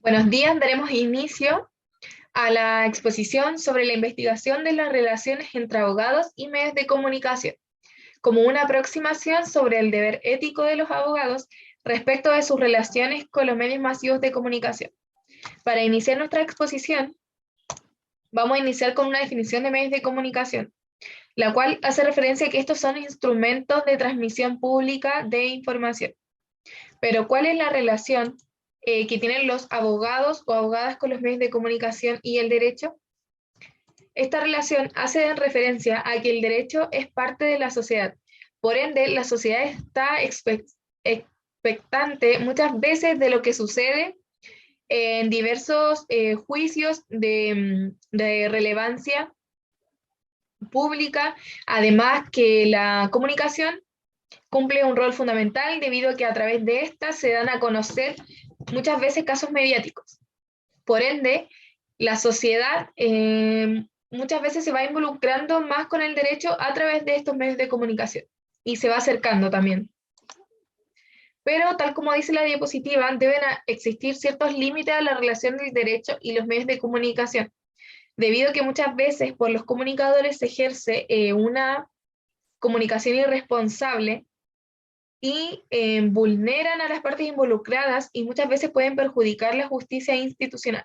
Buenos días, daremos inicio a la exposición sobre la investigación de las relaciones entre abogados y medios de comunicación, como una aproximación sobre el deber ético de los abogados respecto de sus relaciones con los medios masivos de comunicación. Para iniciar nuestra exposición, vamos a iniciar con una definición de medios de comunicación, la cual hace referencia a que estos son instrumentos de transmisión pública de información. Pero ¿cuál es la relación que tienen los abogados o abogadas con los medios de comunicación y el derecho? Esta relación hace referencia a que el derecho es parte de la sociedad. Por ende, la sociedad está expectante muchas veces de lo que sucede en diversos juicios de relevancia pública, además que la comunicación cumple un rol fundamental debido a que a través de esta se dan a conocer muchas veces casos mediáticos. Por ende, la sociedad muchas veces se va involucrando más con el derecho a través de estos medios de comunicación y se va acercando también. Pero tal como dice la diapositiva, deben existir ciertos límites a la relación del derecho y los medios de comunicación, debido a que muchas veces por los comunicadores se ejerce una comunicación irresponsable y vulneran a las partes involucradas y muchas veces pueden perjudicar la justicia institucional.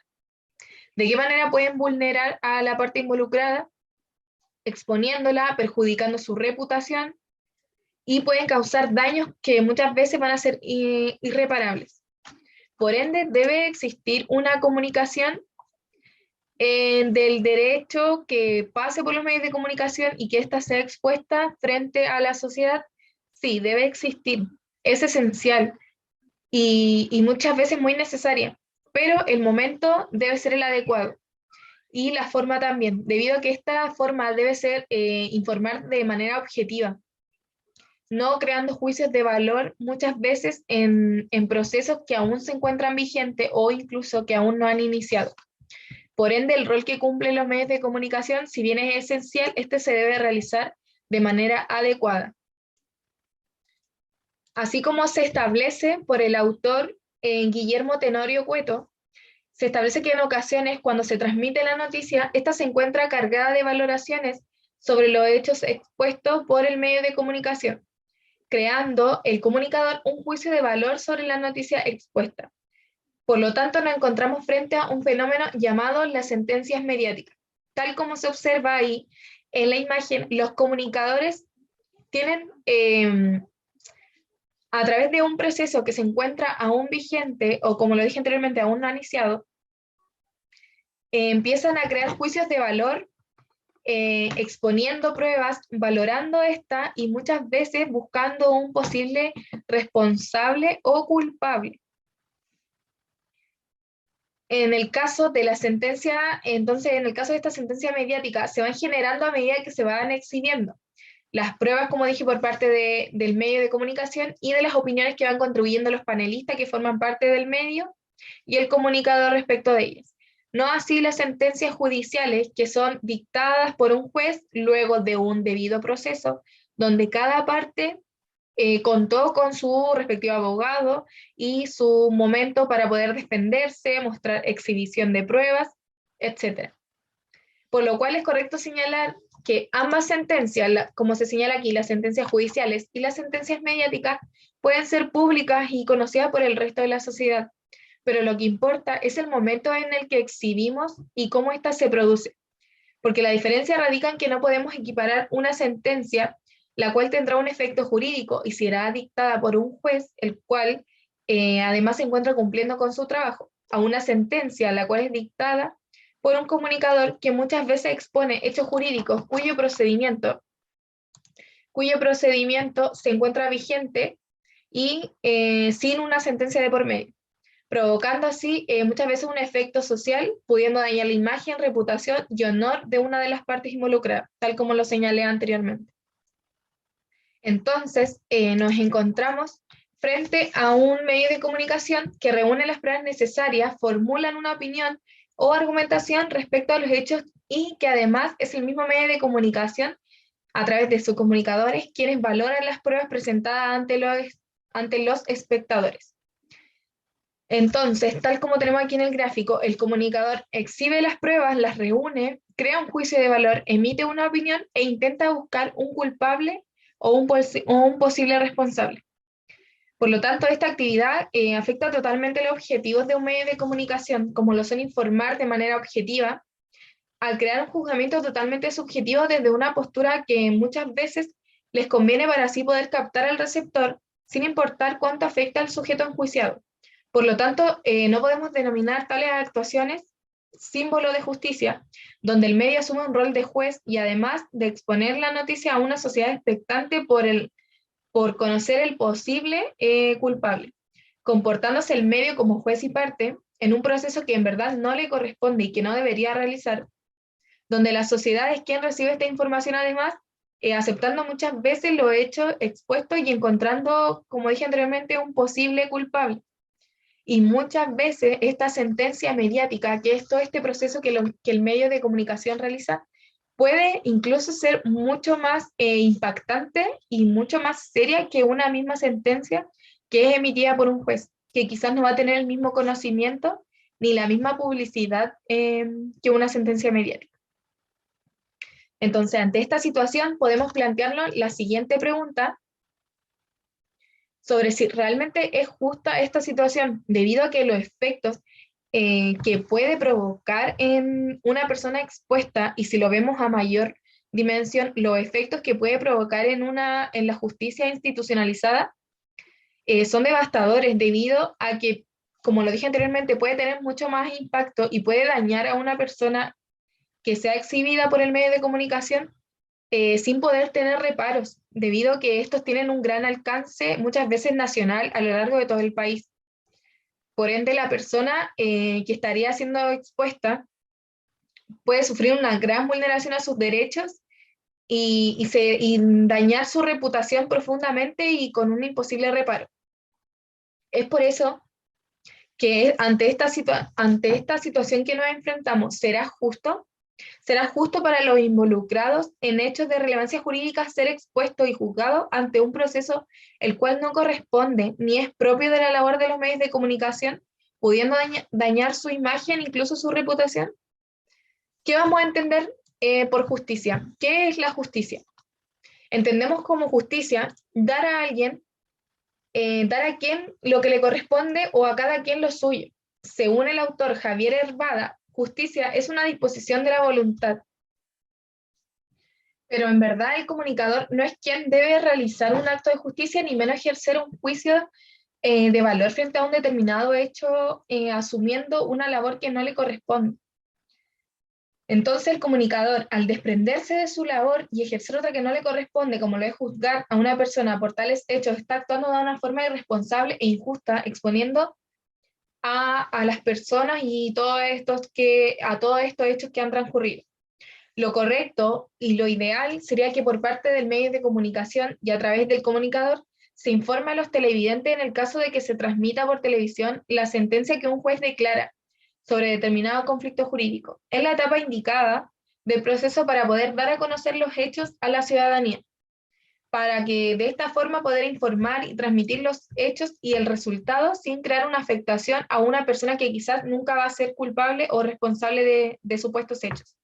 ¿De qué manera pueden vulnerar a la parte involucrada? Exponiéndola, perjudicando su reputación y pueden causar daños que muchas veces van a ser irreparables. Por ende, debe existir una comunicación del derecho que pase por los medios de comunicación y que ésta sea expuesta frente a la sociedad. Sí, debe existir, es esencial y muchas veces muy necesaria, pero el momento debe ser el adecuado y la forma también, debido a que esta forma debe ser informar de manera objetiva, no creando juicios de valor muchas veces en procesos que aún se encuentran vigentes o incluso que aún no han iniciado. Por ende, el rol que cumplen los medios de comunicación, si bien es esencial, este se debe realizar de manera adecuada. Así como se establece por el autor Guillermo Tenorio Cueto, se establece que en ocasiones cuando se transmite la noticia, esta se encuentra cargada de valoraciones sobre los hechos expuestos por el medio de comunicación, creando el comunicador un juicio de valor sobre la noticia expuesta. Por lo tanto, nos encontramos frente a un fenómeno llamado las sentencias mediáticas. Tal como se observa ahí en la imagen, los comunicadores tienen, a través de un proceso que se encuentra aún vigente, o como lo dije anteriormente, aún no iniciado, empiezan a crear juicios de valor, exponiendo pruebas, valorando esta y muchas veces buscando un posible responsable o culpable. En el caso de la sentencia, entonces, en el caso de esta sentencia mediática, se van generando a medida que se van exhibiendo las pruebas, como dije, por parte del medio de comunicación y de las opiniones que van contribuyendo los panelistas que forman parte del medio y el comunicador respecto de ellas. No así las sentencias judiciales que son dictadas por un juez luego de un debido proceso, donde cada parte contó con su respectivo abogado y su momento para poder defenderse, mostrar exhibición de pruebas, etc. Por lo cual es correcto señalar que ambas sentencias, como se señala aquí, las sentencias judiciales y las sentencias mediáticas, pueden ser públicas y conocidas por el resto de la sociedad, pero lo que importa es el momento en el que exhibimos y cómo ésta se produce, porque la diferencia radica en que no podemos equiparar una sentencia, la cual tendrá un efecto jurídico y será dictada por un juez, el cual además se encuentra cumpliendo con su trabajo, a una sentencia, la cual es dictada por un comunicador que muchas veces expone hechos jurídicos cuyo procedimiento se encuentra vigente y sin una sentencia de por medio, provocando así muchas veces un efecto social, pudiendo dañar la imagen, reputación y honor de una de las partes involucradas, tal como lo señalé anteriormente. Entonces, nos encontramos frente a un medio de comunicación que reúne las pruebas necesarias, formulan una opinión o argumentación respecto a los hechos y que además es el mismo medio de comunicación a través de sus comunicadores quienes valoran las pruebas presentadas ante los espectadores. Entonces, tal como tenemos aquí en el gráfico, el comunicador exhibe las pruebas, las reúne, crea un juicio de valor, emite una opinión e intenta buscar un culpable o un posible responsable. Por lo tanto, esta actividad afecta totalmente los objetivos de un medio de comunicación, como lo son informar de manera objetiva, al crear un juzgamiento totalmente subjetivo desde una postura que muchas veces les conviene para así poder captar al receptor, sin importar cuánto afecta al sujeto enjuiciado. Por lo tanto, no podemos denominar tales actuaciones símbolo de justicia, donde el medio asume un rol de juez y además de exponer la noticia a una sociedad expectante por conocer el posible culpable, comportándose el medio como juez y parte en un proceso que en verdad no le corresponde y que no debería realizar, donde la sociedad es quien recibe esta información además, aceptando muchas veces los hechos expuestos y encontrando, como dije anteriormente, un posible culpable. Y muchas veces esta sentencia mediática, que es todo este proceso que el medio de comunicación realiza, puede incluso ser mucho más impactante y mucho más seria que una misma sentencia que es emitida por un juez, que quizás no va a tener el mismo conocimiento ni la misma publicidad que una sentencia mediática. Entonces, ante esta situación, podemos plantearnos la siguiente pregunta sobre si realmente es justa esta situación, debido a que los efectos que puede provocar en una persona expuesta, y si lo vemos a mayor dimensión, los efectos que puede provocar en la justicia institucionalizada son devastadores, debido a que, como lo dije anteriormente, puede tener mucho más impacto y puede dañar a una persona que sea exhibida por el medio de comunicación sin poder tener reparos, debido a que estos tienen un gran alcance, muchas veces nacional, a lo largo de todo el país. Por ende, la persona que estaría siendo expuesta puede sufrir una gran vulneración a sus derechos y dañar su reputación profundamente y con un imposible reparo. Es por eso que ante esta situación que nos enfrentamos, ¿será justo? ¿Será justo para los involucrados en hechos de relevancia jurídica ser expuesto y juzgado ante un proceso el cual no corresponde ni es propio de la labor de los medios de comunicación, pudiendo dañar su imagen, incluso su reputación? ¿Qué vamos a entender por justicia? ¿Qué es la justicia? Entendemos como justicia dar a alguien, dar a quien lo que le corresponde o a cada quien lo suyo. Según el autor Javier Hervada, justicia es una disposición de la voluntad. Pero en verdad el comunicador no es quien debe realizar un acto de justicia, ni menos ejercer un juicio de valor frente a un determinado hecho, asumiendo una labor que no le corresponde. Entonces el comunicador, al desprenderse de su labor y ejercer otra que no le corresponde, como lo es juzgar a una persona por tales hechos, está actuando de una forma irresponsable e injusta, exponiendo a las personas y a todos estos hechos que han transcurrido. Lo correcto y lo ideal sería que por parte del medio de comunicación y a través del comunicador se informe a los televidentes en el caso de que se transmita por televisión la sentencia que un juez declara sobre determinado conflicto jurídico. Es la etapa indicada del proceso para poder dar a conocer los hechos a la ciudadanía, para que de esta forma poder informar y transmitir los hechos y el resultado sin crear una afectación a una persona que quizás nunca va a ser culpable o responsable de supuestos hechos.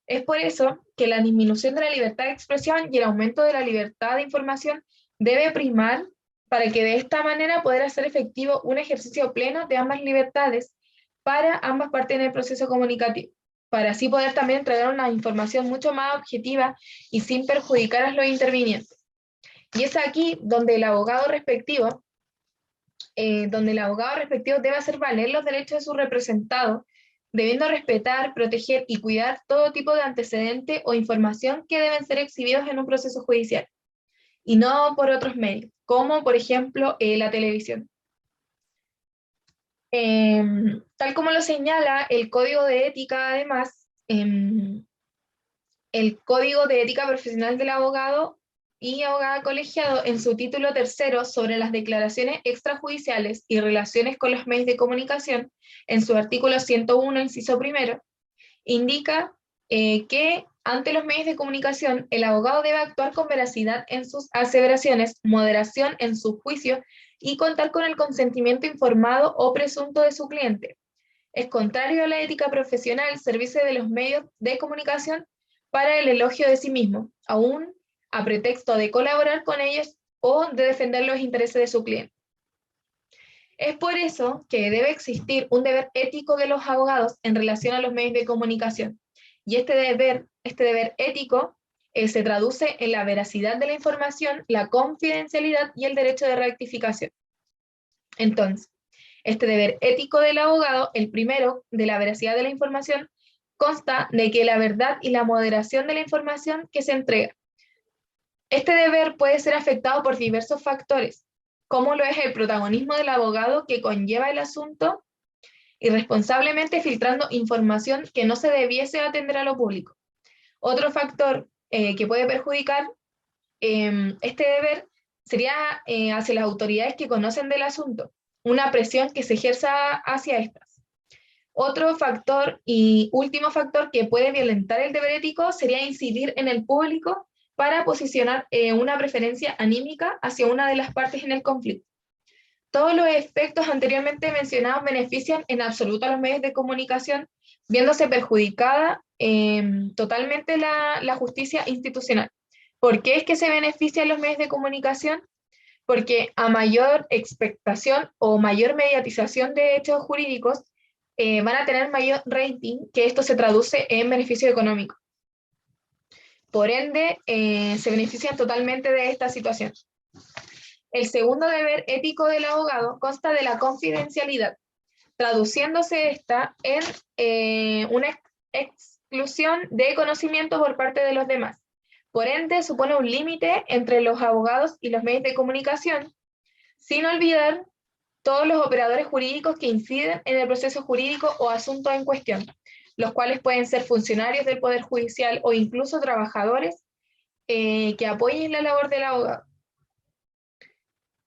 Es por eso que la disminución de la libertad de expresión y el aumento de la libertad de información debe primar para que de esta manera poder hacer efectivo un ejercicio pleno de ambas libertades para ambas partes en el proceso comunicativo, para así poder también entregar una información mucho más objetiva y sin perjudicar a los intervinientes. Y es aquí donde el abogado respectivo, debe hacer valer los derechos de su representado, debiendo respetar, proteger y cuidar todo tipo de antecedente o información que deben ser exhibidos en un proceso judicial, y no por otros medios, como por ejemplo la televisión. Tal como lo señala el Código de Ética, además, el Código de Ética Profesional del Abogado y Abogada Colegiado, en su título tercero sobre las declaraciones extrajudiciales y relaciones con los medios de comunicación, en su artículo 101, inciso primero, indica que ante los medios de comunicación el abogado debe actuar con veracidad en sus aseveraciones, moderación en su juicio y contar con el consentimiento informado o presunto de su cliente. Es contrario a la ética profesional servirse de los medios de comunicación para el elogio de sí mismo, aún a pretexto de colaborar con ellos o de defender los intereses de su cliente. Es por eso que debe existir un deber ético de los abogados en relación a los medios de comunicación. Y este deber ético se traduce en la veracidad de la información, la confidencialidad y el derecho de rectificación. Entonces, este deber ético del abogado, el primero, de la veracidad de la información, consta de que la verdad y la moderación de la información que se entrega. Este deber puede ser afectado por diversos factores, como lo es el protagonismo del abogado que conlleva el asunto, irresponsablemente filtrando información que no se debiese atender a lo público. Otro factor que puede perjudicar este deber sería hacia las autoridades que conocen del asunto, una presión que se ejerza hacia estas. Otro factor y último factor que puede violentar el deber ético sería incidir en el público para posicionar una preferencia anímica hacia una de las partes en el conflicto. Todos los efectos anteriormente mencionados benefician en absoluto a los medios de comunicación, viéndose perjudicada totalmente la justicia institucional. ¿Por qué es que se benefician los medios de comunicación? Porque a mayor expectación o mayor mediatización de hechos jurídicos, van a tener mayor rating, que esto se traduce en beneficio económico. Por ende, se benefician totalmente de esta situación. El segundo deber ético del abogado consta de la confidencialidad, traduciéndose esta en una exclusión de conocimiento por parte de los demás. Por ende, supone un límite entre los abogados y los medios de comunicación, sin olvidar todos los operadores jurídicos que inciden en el proceso jurídico o asunto en cuestión, los cuales pueden ser funcionarios del Poder Judicial o incluso trabajadores que apoyen la labor del abogado.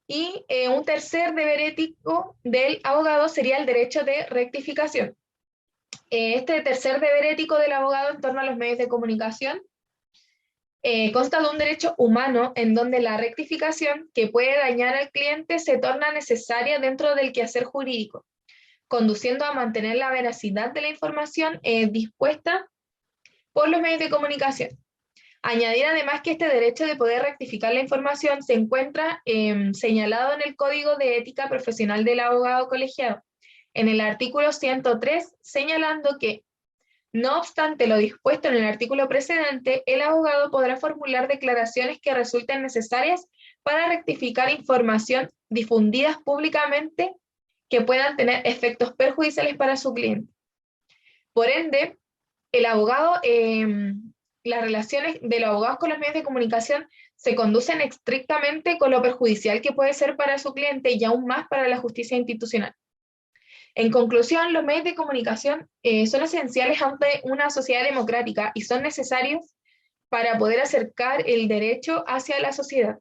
Y un tercer deber ético del abogado sería el derecho de rectificación. Este tercer deber ético del abogado en torno a los medios de comunicación consta de un derecho humano en donde la rectificación que puede dañar al cliente se torna necesaria dentro del quehacer jurídico, conduciendo a mantener la veracidad de la información dispuesta por los medios de comunicación. Añadir además que este derecho de poder rectificar la información se encuentra señalado en el Código de Ética Profesional del Abogado Colegiado, en el artículo 103, señalando que, no obstante lo dispuesto en el artículo precedente, el abogado podrá formular declaraciones que resulten necesarias para rectificar información difundidas públicamente que puedan tener efectos perjudiciales para su cliente. Por ende, el abogado, las relaciones de los abogados con los medios de comunicación se conducen estrictamente con lo perjudicial que puede ser para su cliente y aún más para la justicia institucional. En conclusión, los medios de comunicación son esenciales ante una sociedad democrática y son necesarios para poder acercar el derecho hacia la sociedad.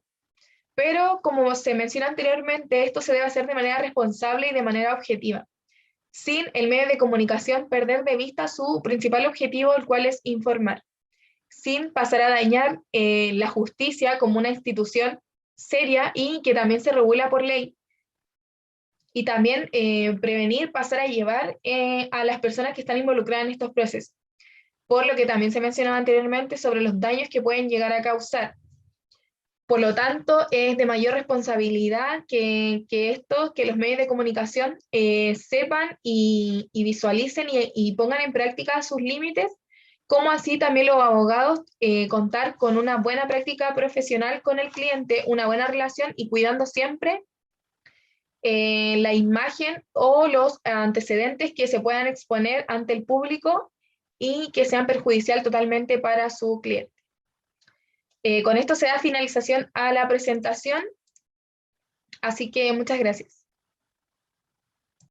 Pero, como se menciona anteriormente, esto se debe hacer de manera responsable y de manera objetiva, sin el medio de comunicación perder de vista su principal objetivo, el cual es informar, sin pasar a dañar la justicia como una institución seria y que también se regula por ley, y también prevenir, pasar a llevar a las personas que están involucradas en estos procesos, por lo que también se mencionaba anteriormente sobre los daños que pueden llegar a causar. Por lo tanto, es de mayor responsabilidad que los medios de comunicación sepan y visualicen y pongan en práctica sus límites, como así también los abogados contar con una buena práctica profesional con el cliente, una buena relación y cuidando siempre la imagen o los antecedentes que se puedan exponer ante el público y que sean perjudicial totalmente para su cliente. Con esto se da finalización a la presentación, así que muchas gracias.